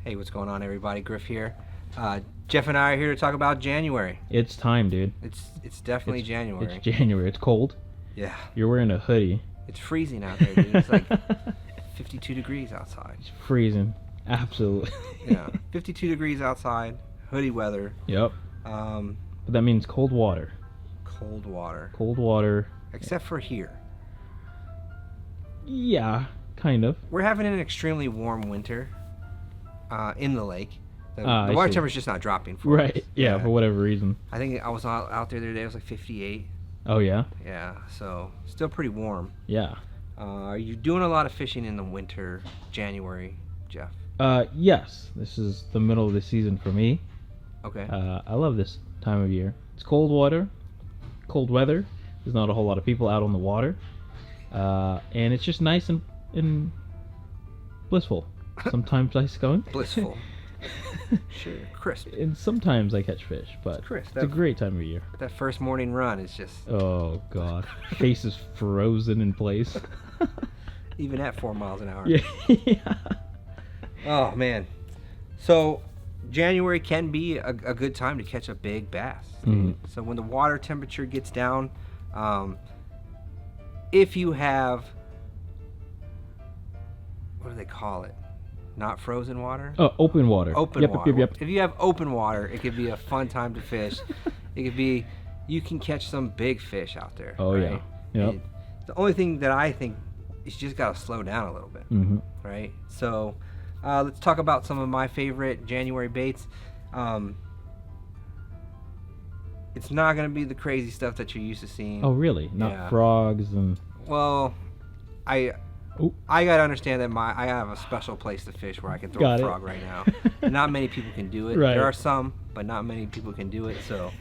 Hey, what's going on, everybody? Griff here. Jeff and I are here to talk about January. It's time, dude. It's definitely January. It's January. It's cold. Yeah. You're wearing a hoodie. It's freezing out there, dude. It's like 52 degrees outside. It's freezing. Absolutely. Yeah. 52 degrees outside. Hoodie weather. Yep. But that means cold water. Cold water. Cold water. Except for here. Yeah, kind of. We're having an extremely warm winter in the lake. The I water see. temperature's just not dropping for Right. us. Yeah, for whatever reason. I think I was out there the other day. It was like 58. Oh, yeah? Yeah, so still pretty warm. Yeah. Are you doing a lot of fishing in the winter, January, Jeff? Yes. This is the middle of the season for me. Okay. I love this time of year. It's cold water, cold weather. There's not a whole lot of people out on the water. And it's just nice and blissful. Sometimes ice going. Blissful. Sure. Crisp. And sometimes I catch fish, but It's crisp. it's a great time of year. That first morning run is just, Oh, God. Face is frozen in place. even at 4 miles an hour. Yeah. Oh, man. So, January can be a good time to catch a big bass. Mhm. So, when the water temperature gets down, if you have, what do they call it? Not frozen water? Oh, open water. Open Yep, water. Yep. If you have open water, it could be a fun time to fish. It could be, you can catch some big fish out there. Oh, right? yeah. Yep. And the only thing that I think is you just got to slow down a little bit, Mm-hmm. right? So let's talk about some of my favorite January baits. It's not going to be the crazy stuff that you're used to seeing. Oh, really? Not Yeah. frogs and... Well, I Ooh. got to understand that I have a special place to fish where I can throw Got a it. frog right now. Not many people can do it. Right. There are some, but not many people can do it. So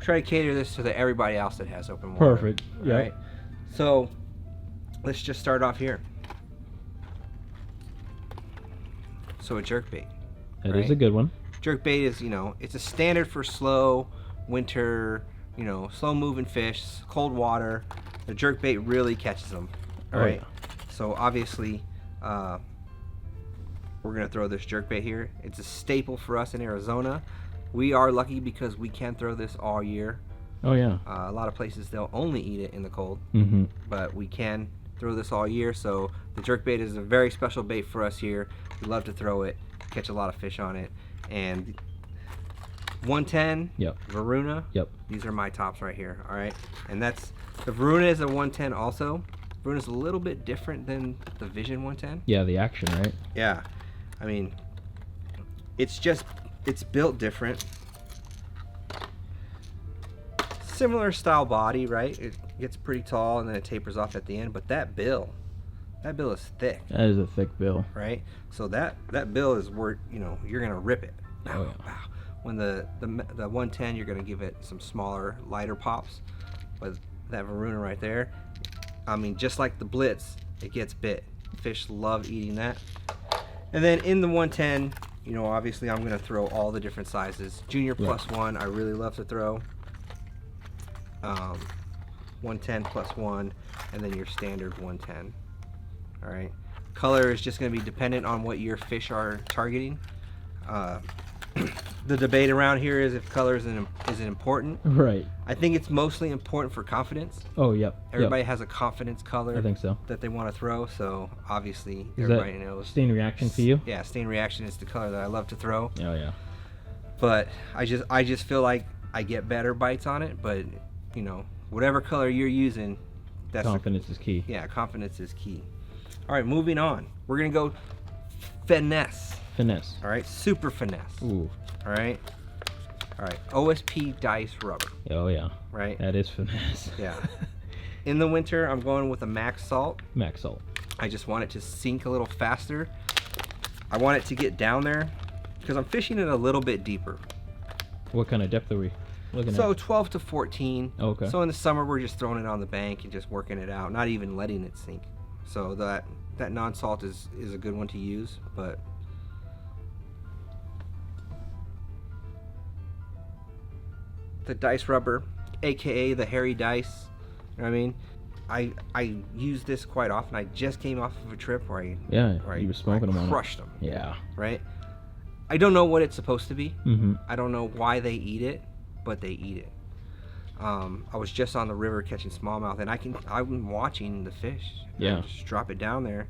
try to cater this to everybody else that has open water. Perfect. Yep. Right. So let's just start off here. So a jerkbait. That right? is a good one. Jerkbait is, it's a standard for slow winter, slow moving fish, cold water. The jerkbait really catches them. All Oh, right. yeah. So obviously, we're gonna throw this jerkbait here. It's a staple for us in Arizona. We are lucky because we can throw this all year. Oh, yeah. A lot of places they'll only eat it in the cold, Mm-hmm. but we can throw this all year. So the jerkbait is a very special bait for us here. We love to throw it, catch a lot of fish on it, and 110. Yep. Varuna. Yep. These are my tops right here. All right, and that's the Varuna is a 110 also. Varuna's a little bit different than the Vision 110. Yeah, the action, right? Yeah, I mean, it's built different. Similar style body, right? It gets pretty tall and then it tapers off at the end, but that bill is thick, That is a thick bill. right? So that bill is where you're gonna rip it. Oh, yeah. Wow. When the 110, you're gonna give it some smaller, lighter pops, but that Varuna right there, I mean, just like the Blitz, it gets bit. Fish love eating that. And then in the 110, obviously I'm gonna throw all the different sizes. Junior plus one, I really love to throw. 110 plus one, and then your standard 110. All right. Color is just gonna be dependent on what your fish are targeting. The debate around here is if color isn't important. Right. I think it's mostly important for confidence. Oh, yep. Everybody has a confidence color I think so. that they want to throw, so obviously Is everybody that knows. stain reaction for you? Yeah, stain reaction is the color that I love to throw, Oh, yeah. but I just feel like I get better bites on it. But whatever color you're using, that's Confidence is key. yeah, confidence is key. All right, moving on. We're gonna go finesse. Finesse. All right, super finesse. Ooh. All right, OSP Dice Rubber. Oh, yeah. Right. That is finesse. Yeah. In the winter, I'm going with a max salt. Max salt. I just want it to sink a little faster. I want it to get down there because I'm fishing it a little bit deeper. What kind of depth are we looking So at? 12 to 14. Okay. So in the summer, we're just throwing it on the bank and just working it out, not even letting it sink. So that non-salt is a good one to use, but the dice rubber, aka the hairy dice, you know what I mean? I use this quite often. I just came off of a trip where Yeah, I you were smoking them on it. crushed them, Yeah. right? I don't know what it's supposed to be. Mm-hmm. I don't know why they eat it, but they eat it. I was just on the river catching smallmouth, and I'm watching the fish. Yeah. I just drop it down there,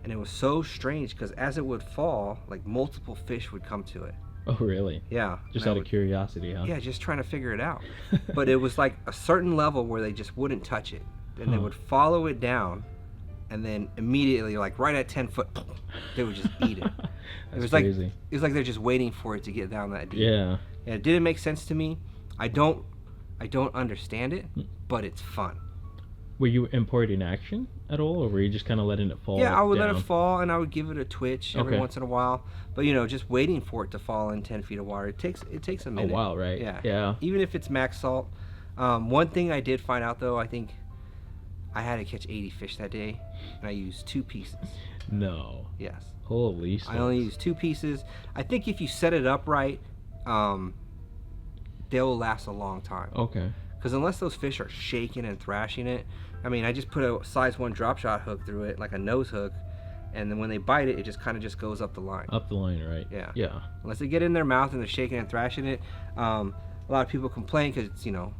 and it was so strange because as it would fall, like multiple fish would come to it. Oh, really? Yeah. Just out of curiosity, huh? Yeah, just trying to figure it out. But it was like a certain level where they just wouldn't touch it, and they would follow it down, and then immediately, like right at 10 foot, they would just eat it. That's it was crazy. like it was like they're just waiting for it to get down that deep. Yeah. And it didn't make sense to me. I don't understand it, but it's fun. Were you importing action at all, or were you just kind of letting it fall? Yeah, I would down? let it fall, and I would give it a twitch every Okay. once in a while. But you know, just waiting for it to fall in 10 feet of water, it takes a A minute. while, right? Yeah. Yeah. Even if it's max salt. One thing I did find out though, I think I had to catch 80 fish that day, and I used 2 pieces. No. Yes. Holy smokes. I only used 2 pieces. I think if you set it up right, they'll last a long time. Okay. Because unless those fish are shaking and thrashing it, I mean, I just put a size 1 drop shot hook through it, like a nose hook, and then when they bite it, it just kind of just goes up the line. Up the line, right? Yeah. Yeah. Unless they get in their mouth and they're shaking and thrashing it. A lot of people complain because it's, you know,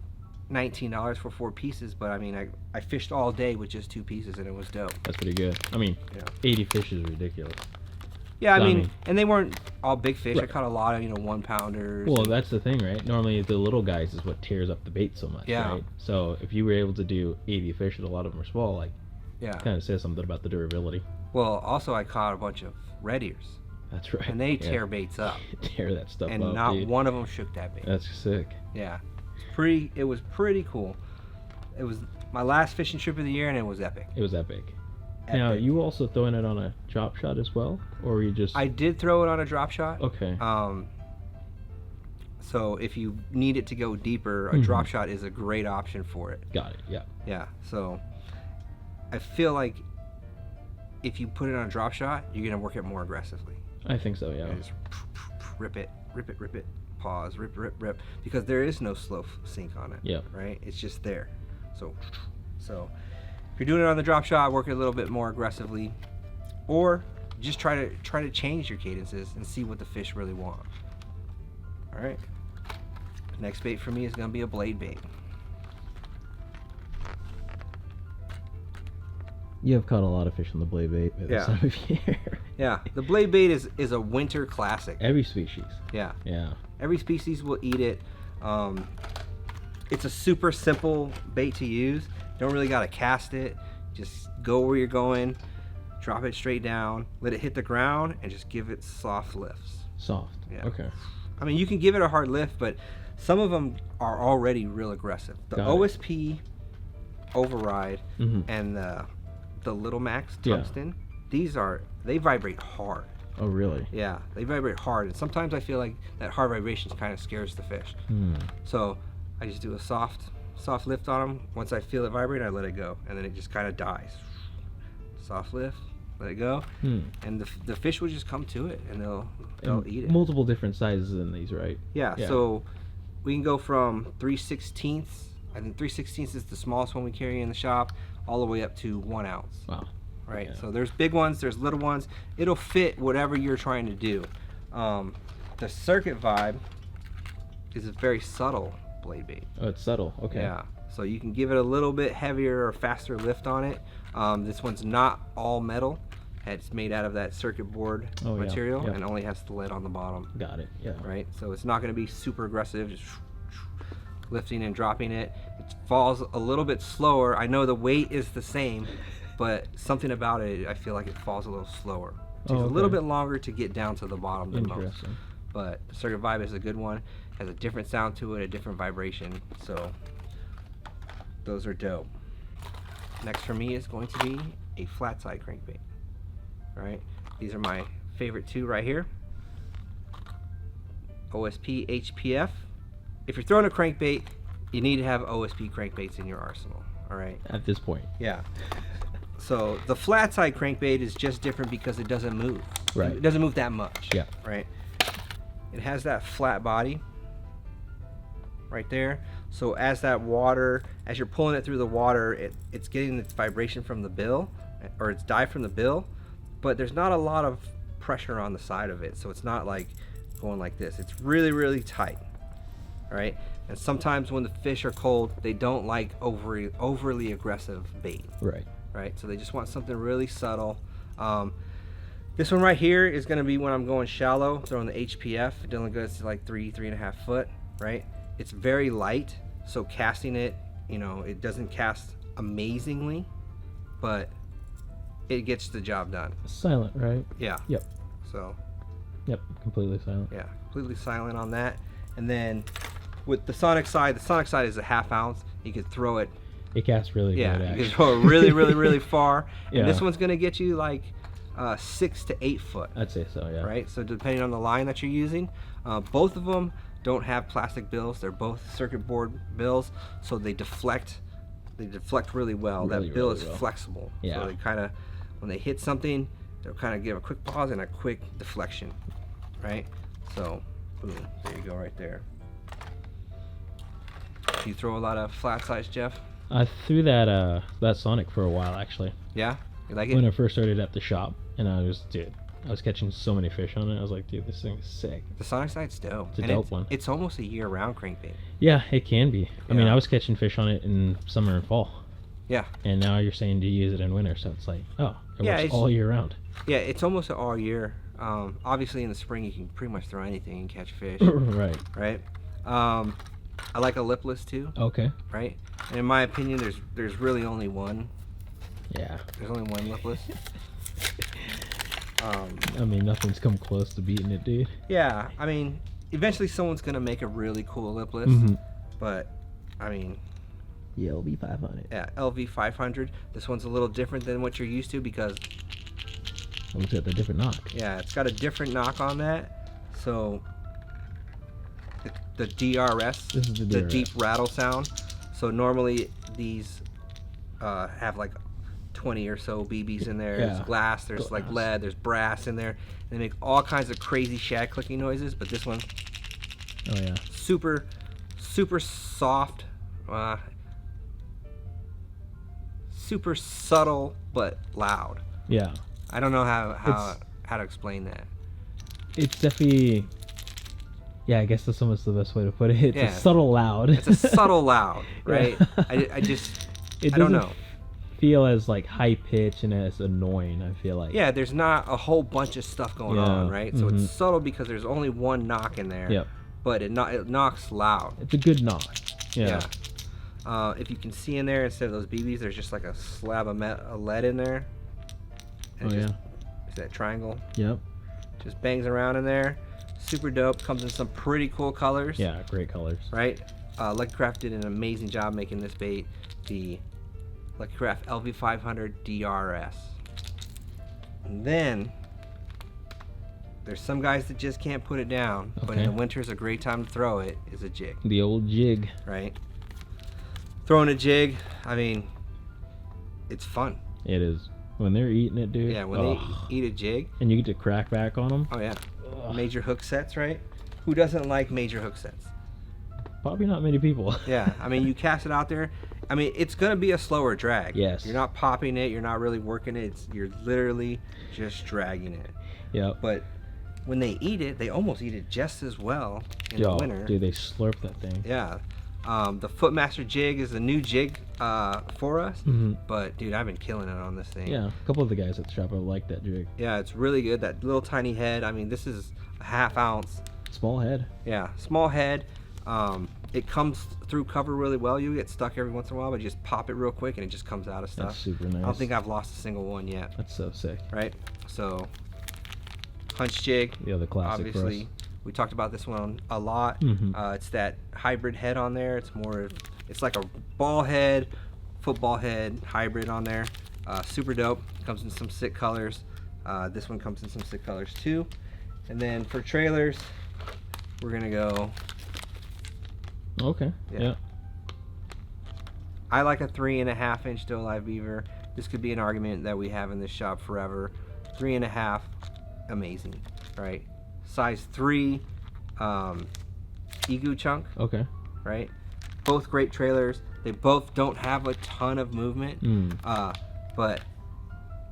$19 for 4 pieces, but I mean, I fished all day with just 2 pieces, and it was dope. That's pretty good. I mean, Yeah. 80 fish is ridiculous. Yeah, I So, I mean, mean- and they weren't all big fish. I Right. caught a lot of, you know, 1-pounders. Well, that's the thing, right? Normally, the little guys is what tears up the bait so much, Yeah. right? So if you were able to do 80 fish, and a lot of them are small, like, Yeah. kind of says something about the durability. Well, also I caught a bunch of red ears, That's right. and they Yeah. tear baits up, tear that stuff and up, not dude. one of them shook that bait. That's sick. Yeah, it was pretty cool. It was my last fishing trip of the year, and it was epic. It was epic. Now, Epic. you also throwing it on a drop shot as well, or were you just? I did throw it on a drop shot. Okay. So if you need it to go deeper, a Mhm. drop shot is a great option for it. Got it. Yeah. Yeah. So I feel like if you put it on a drop shot, you're gonna work it more aggressively. I think so. Yeah. And just rip it, pause, rip, because there is no slow sink on it. Yeah. Right? It's just there. So if you're doing it on the drop shot, work it a little bit more aggressively, or just try to change your cadences and see what the fish really want. All right. Next bait for me is gonna be a blade bait. You have caught a lot of fish on the blade bait at Yeah. this time of year. Yeah, the blade bait is a winter classic. Every species. Yeah. Yeah. Every species will eat it. It's a super simple bait to use. Don't really gotta cast it. Just go where you're going, drop it straight down, let it hit the ground, and just give it soft lifts. Soft. Yeah. Okay. I mean, you can give it a hard lift, but some of them are already real aggressive. The Got it. OSP Over Ride Mhm. and the Little Max Yeah. Tungsten, they vibrate hard. Oh, really? Yeah, they vibrate hard, and sometimes I feel like that hard vibration kind of scares the fish. Hmm. So I just do a soft lift on them. Once I feel it vibrate, I let it go, and then it just kind of dies. Soft lift, let it go, Hmm. and the fish will just come to it, and they'll And eat it. Multiple different sizes in these, right? Yeah, Yeah. so we can go from 3/16. I think 3/16 is the smallest one we carry in the shop, all the way up to 1 ounce. Wow. Right. Yeah. So there's big ones, there's little ones. It'll fit whatever you're trying to do. The Circuit Vib is a very subtle blade bait. Oh, it's subtle. Okay. Yeah. So you can give it a little bit heavier or faster lift on it. This one's not all metal. It's made out of that circuit board Oh, yeah. material Yeah. and only has the lid on the bottom. Got it. Yeah. Right. So it's not going to be super aggressive, just lifting and dropping it. It falls a little bit slower. I know the weight is the same, but something about it, I feel like it falls a little slower. It takes Oh, a little okay. bit longer to get down to the bottom than most. Interesting. But the Circuit Vib is a good one. Has a different sound to it, a different vibration. So those are dope. Next for me is going to be a flat side crankbait. All right, these are my favorite 2 right here. OSP HPF. If you're throwing a crankbait, you need to have OSP crankbaits in your arsenal. All right. At this point. Yeah. So the flat side crankbait is just different because it doesn't move. Right. It doesn't move that much. Yeah. Right. It has that flat body right there. So as you're pulling it through the water, it's getting its vibration from the bill, or its dive from the bill, but there's not a lot of pressure on the side of it. So it's not like going like this. It's really, really tight. All right. And sometimes when the fish are cold, they don't like overly aggressive bait. Right. Right. So they just want something really subtle. This one right here is going to be when I'm going shallow, throwing the HPF. It only goes to like 3.5 foot. Right. It's very light, so casting it, you know, it doesn't cast amazingly, but it gets the job done. Silent, right? Yeah. Yep. So. Yep. Completely silent. Yeah, completely silent on that. And then with the sonic side is a 1/2 ounce. You could throw it. It casts really good. Yeah, Actually. you can throw it really, really, really far. Yeah. And this one's gonna get you like 6 to 8 foot. I'd say so. Yeah. Right. So depending on the line that you're using, both of them don't have plastic bills. They're both circuit board bills, so they deflect. They deflect really well. Really, that bill really is well. flexible. Yeah. So they kind of, when they hit something, they'll kind of give a quick pause and a quick deflection. Right. So, boom. There you go, right there. Do you throw a lot of flat size, Jeff? I threw that Sonic for a while actually. Yeah. You like it? When I first started at the shop, and I was catching so many fish on it. I was like, dude, this thing is sick. The Sonic Side's dope. It's a And dope one. It's almost a year-round crankbait. Yeah, it can be. I mean, Yeah. I was catching fish on it in summer and fall. Yeah. And now you're saying to use it in winter, so it's like, oh, it Yeah, works it's- all year round. Yeah, it's almost all year. Obviously, in the spring, you can pretty much throw anything and catch fish. Right. Right. I like a lipless too. Okay. Right. And in my opinion, there's really only one. Yeah. There's only one lipless. I mean, nothing's come close to beating it, dude. Yeah. I mean, eventually someone's gonna make a really cool lipless. Mhm. But I mean, Yeah, LV 500. yeah, LV 500. This one's a little different than what you're used to because Looks at the different knock. yeah, it's got a different knock on that. So the DRS, This is the the DRS. deep rattle sound. So normally these have like 20 or so BBs in there. There's Yeah. glass, there's like Glass. lead, there's brass in there. And they make all kinds of crazy shag clicking noises, but this one Oh yeah. super soft, super subtle but loud. Yeah. I don't know how It's- to explain that. It's definitely. Yeah, I guess that's almost the best way to put it. It's Yeah. a subtle loud. It's a subtle loud, right? Yeah. I just It I don't doesn't know. feel as like high pitch and as annoying. I feel like. Yeah, there's not a whole bunch of stuff going Yeah, on, right? So mhm. it's subtle because there's only one knock in there. Yep. But it knocks loud. It's a good knock. Yeah. If you can see in there, instead of those BBs, there's just like a slab of lead in there. And Oh it yeah. just, see that triangle? Yep. Just bangs around in there. Super dope. Comes in some pretty cool colors. Yeah. Great colors. Right? Lucky Craft did an amazing job making this bait. The Lucky Craft LV500 DRS. And then there's some guys that just can't put it down, but in Okay. the winter is a great time to throw it. Is a jig, The old jig. right? Throwing a jig, I mean, it's fun. It is. When they're eating it, dude. Yeah, when ugh. they eat a jig, And you get to crack back on them. oh yeah, Ugh. major hook sets, right? Who doesn't like major hook sets? Probably not many people. Yeah, I mean, you cast it out there. I mean, it's gonna be a slower drag. Yes. You're not popping it. You're not really working it. You're literally just dragging it. Yep. But when they eat it, they almost eat it just as well in the Yo, winter. dude, they slurp that thing. Yeah. The Footmaster jig is a new jig for us. Mhm. But dude, I've been killing it on this thing. Yeah, a couple of the guys at the shop like that jig. Yeah, it's really good. That little tiny head. I mean, this is a 1/2 ounce. Small head. Yeah, small head. It comes through cover really well. You get stuck every once in a while, but you just pop it real quick and it just comes out of stuff. That's super nice. I don't think I've lost a single one yet. That's so sick. Right? So, Hunts Jig. The other classic Obviously, for us. we talked about this one a lot. Mhm. It's that hybrid head on there. It's like a ball head, football head hybrid on there. Super dope. Comes in some sick colors. This one comes in some sick colors too. And then for trailers, we're gonna go. Okay. Yeah. Yeah. I like a 3.5 inch Dolive Beaver. This could be an argument that we have in this shop forever. 3.5, amazing, right? Size 3, Egu Chunk, Okay. right? Both great trailers. They both don't have a ton of movement, Mm. but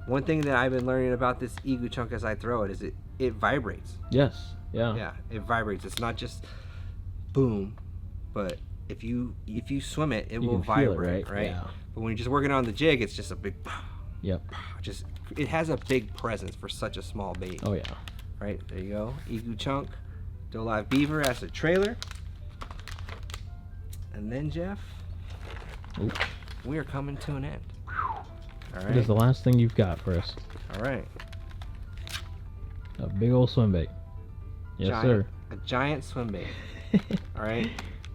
one thing that I've been learning about this Egu Chunk as I throw it is it vibrates. Yes. Yeah. Yeah, it vibrates. It's not just boom, but if you swim it, it You will can feel it, vibrate, right? right? Yeah. But when you're just working on the jig, it's just a big, Yep. just it has a big presence for such a small bait. Oh yeah. Right, there you go. Egu Chunk, Dolive Beaver as a trailer. And then, Jeff, Ooh. we are coming to an end. All What right. is the last thing you've got for us? All right. A big old swim bait. Yes, Giant, a giant swim bait. All right.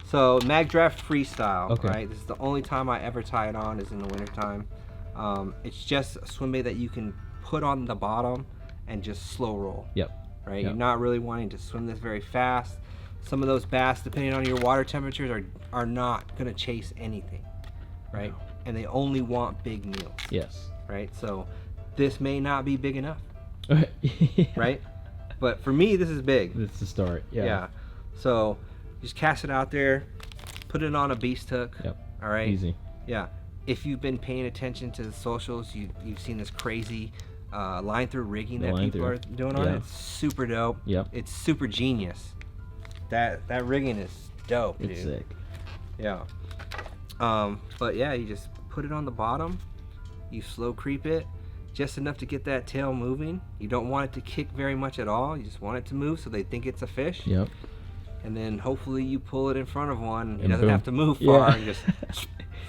So Magdraft Freestyle. Okay. Right. This is the only time I ever tie it on is in the wintertime. It's just a swim bait that you can put on the bottom and just slow roll. Yep. Right. Yep. You're not really wanting to swim this very fast. Some of those bass, depending on your water temperatures, are not gonna chase anything. Right. No. And they only want big meals. Yes. Right. So this may not be big enough. Yeah. Right. But for me, this is big. That's the start. Yeah. Yeah. So just cast it out there, put it on a beast hook. Yep. All right. Easy. Yeah. If you've been paying attention to the socials, you've seen this crazy line through rigging that people are doing on it. It's super dope. Yep. It's super genius. That rigging is dope, dude. It's sick. Yeah. But yeah, you just put it on the bottom. You slow creep it just enough to get that tail moving. You don't want it to kick very much at all. You just want it to move so they think it's a fish. Yep. And then hopefully you pull it in front of one. He And doesn't boom. have to move far. Yeah. He just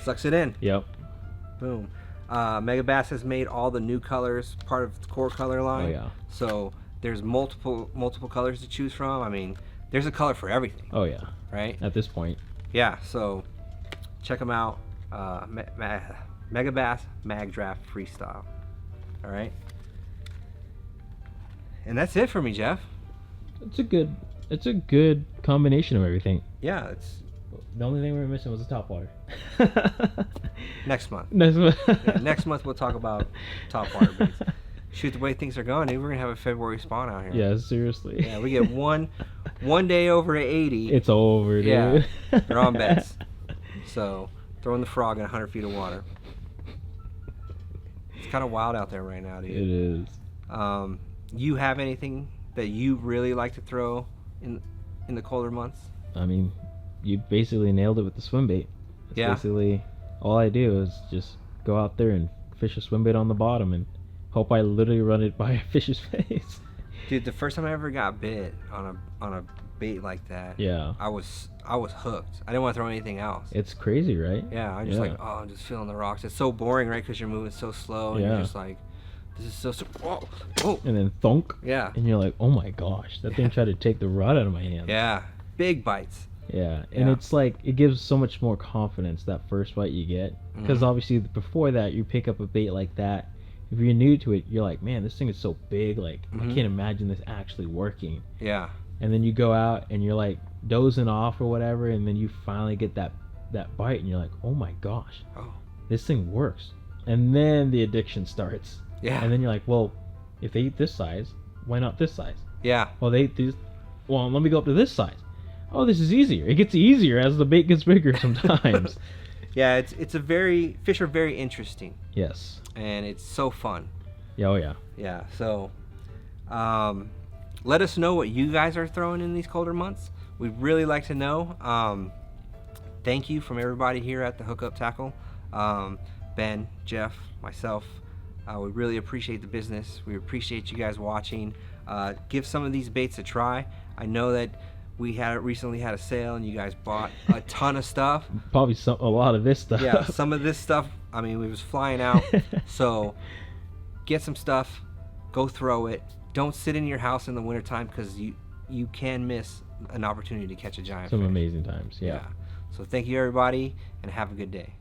sucks it in. Yep. Boom. Megabass has made all the new colors part of the core color line. Oh yeah. So there's multiple colors to choose from. I mean, there's a color for everything, Oh yeah. right? At this point. Yeah. So check them out. Megabass Magdraft Freestyle. All right. And that's it for me, Jeff. It's a good combination of everything. Yeah, it's The only thing we were missing was the top water. next month. Next one. Yeah, next month we'll talk about top water baits. Shoot, the way things are going, dude, we're gonna have a February spawn out here. Yeah, seriously. Yeah, we get one day over 80. It's over, dude. Yeah, they're on bets. So throwing the frog in 100 feet of water. It's kind of wild out there right now, dude. It is. You have anything that you really like to throw in the colder months? I mean, you basically nailed it with the swim bait. That's Yeah. basically all I do is just go out there and fish a swim bait on the bottom and hope I literally run it by a fish's face. Dude, the first time I ever got bit on a bait like that, Yeah. I was hooked. I didn't want to throw anything else. It's crazy, right? Yeah, I'm just Yeah. like, oh, I'm just feeling the rocks. It's so boring, right? Because you're moving so slow, and Yeah. you're just like, this is so. Whoa, whoa. And then thunk. Yeah, And you're like, oh my gosh, that thing tried to take the rod out of my hand. yeah, big bites. Yeah, and Yeah. it's like it gives so much more confidence that first bite you get, because Mhm. obviously before that you pick up a bait like that. If you're new to it, you're like, man, this thing is so big. Like I Mhm. can't imagine this actually working. Yeah, And then you go out and you're like dozing off or whatever, and then you finally get that bite, and you're like, oh my gosh, oh, this thing works. And then the addiction starts. yeah, And then you're like, well, if they eat this size, why not this size? yeah, Well, they eat this. Well, let me go up to this size. Oh, this is easier. It gets easier as the bait gets bigger sometimes. yeah. It's a fish are very interesting, Yes. and it's so fun. Yeah. Oh yeah. Yeah. So, let us know what you guys are throwing in these colder months. We'd really like to know. Thank you from everybody here at the Hookup Tackle. Ben, Jeff, myself. We really appreciate the business. We appreciate you guys watching. Give some of these baits a try. I know that we recently had a sale and you guys bought a ton of stuff. Probably a lot of this stuff. Yeah, some of this stuff, I mean, we was flying out. So get some stuff, go throw it. Don't sit in your house in the wintertime, because you can miss an opportunity to catch a giant Some fish. amazing times. Yeah. So thank you, everybody, and have a good day.